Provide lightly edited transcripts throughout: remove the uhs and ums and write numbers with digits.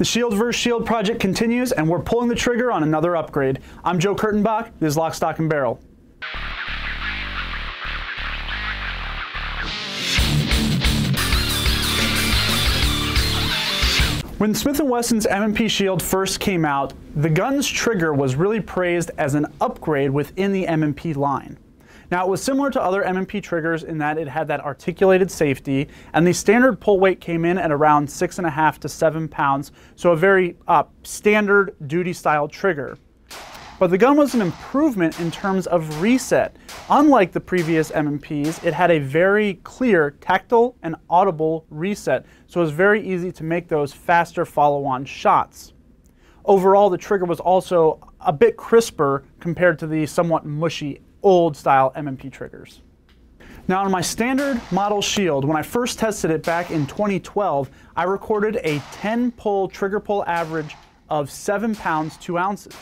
The Shield vs. Shield project continues, and we're pulling the trigger on another upgrade. I'm Joe Kurtenbach. This is Lock, Stock, and Barrel. When Smith & Wesson's M&P Shield first came out, the gun's trigger was really praised as an upgrade within the M&P line. Now, it was similar to other M&P triggers in that it had that articulated safety, and the standard pull weight came in at around 6.5 to 7 pounds, so a very standard duty-style trigger. But the gun was an improvement in terms of reset. Unlike the previous M&Ps, it had a very clear tactile and audible reset, so it was very easy to make those faster follow-on shots. Overall, the trigger was also a bit crisper compared to the somewhat mushy old-style M&P triggers. Now, on my standard model Shield, when I first tested it back in 2012, I recorded a 10-pull trigger pull average of 7 pounds 2 ounces.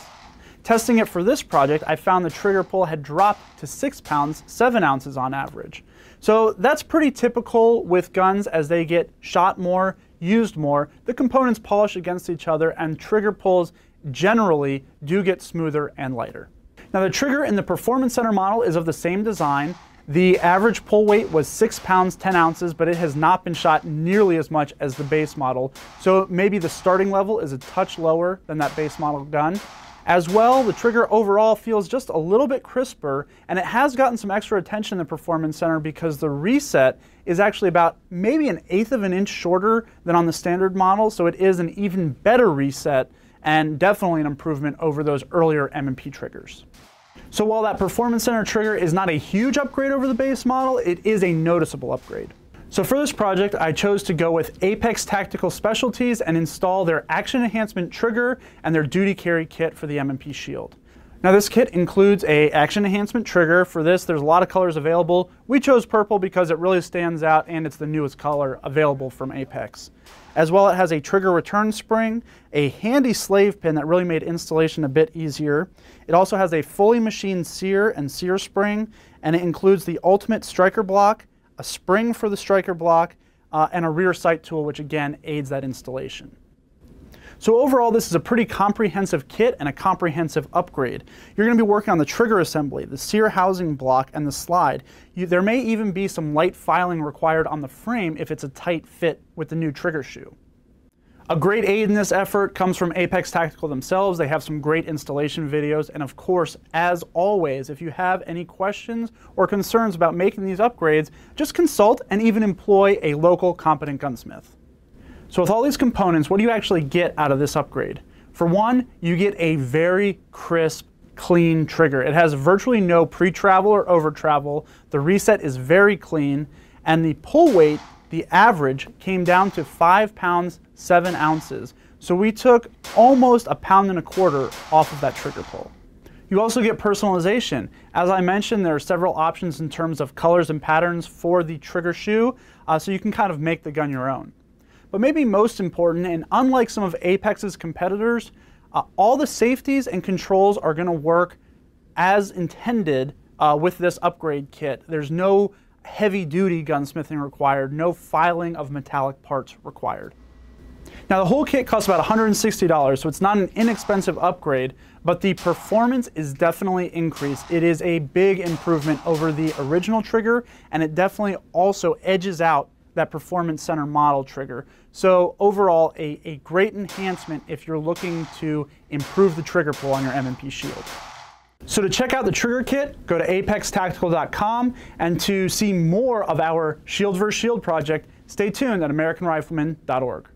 Testing it for this project, I found the trigger pull had dropped to 6 pounds 7 ounces on average. So that's pretty typical with guns as they get shot more, used more, the components polish against each other, and trigger pulls generally do get smoother and lighter. Now, the trigger in the Performance Center model is of the same design. The average pull weight was 6 pounds 10 ounces, but it has not been shot nearly as much as the base model. So maybe the starting level is a touch lower than that base model gun. As well, the trigger overall feels just a little bit crisper, and it has gotten some extra attention in the Performance Center because the reset is actually about maybe 1/8 of an inch shorter than on the standard model, so it is an even better reset and definitely an improvement over those earlier M&P triggers. So while that Performance Center trigger is not a huge upgrade over the base model, it is a noticeable upgrade. So for this project, I chose to go with Apex Tactical Specialties and install their Action Enhancement trigger and their Duty Carry kit for the M&P Shield. Now, this kit includes a Action Enhancement trigger. For this, there's a lot of colors available. We chose purple because it really stands out and it's the newest color available from Apex. As well, it has a trigger return spring, a handy slave pin that really made installation a bit easier. It also has a fully machined sear and sear spring, and it includes the ultimate striker block, a spring for the striker block, and a rear sight tool, which again aids that installation. So overall, this is a pretty comprehensive kit and a comprehensive upgrade. You're going to be working on the trigger assembly, the sear housing block, and the slide. There may even be some light filing required on the frame if it's a tight fit with the new trigger shoe. A great aid in this effort comes from Apex Tactical themselves. They have some great installation videos, and of course, as always, if you have any questions or concerns about making these upgrades, just consult and even employ a local competent gunsmith. So with all these components, what do you actually get out of this upgrade? For one, you get a very crisp, clean trigger. It has virtually no pre-travel or over-travel. The reset is very clean, and the pull weight, the average, came down to 5 pounds 7 ounces. So we took almost 1.25 pounds off of that trigger pull. You also get personalization. As I mentioned, there are several options in terms of colors and patterns for the trigger shoe, so you can kind of make the gun your own. But maybe most important, and unlike some of Apex's competitors, all the safeties and controls are going to work as intended with this upgrade kit. There's no heavy-duty gunsmithing required, no filing of metallic parts required. Now, the whole kit costs about $160, so it's not an inexpensive upgrade, but the performance is definitely increased. It is a big improvement over the original trigger, and it definitely also edges out that Performance Center model trigger. So overall, a great enhancement if you're looking to improve the trigger pull on your M&P Shield. So to check out the trigger kit, go to apextactical.com, and to see more of our Shield vs. Shield project, stay tuned at AmericanRifleman.org.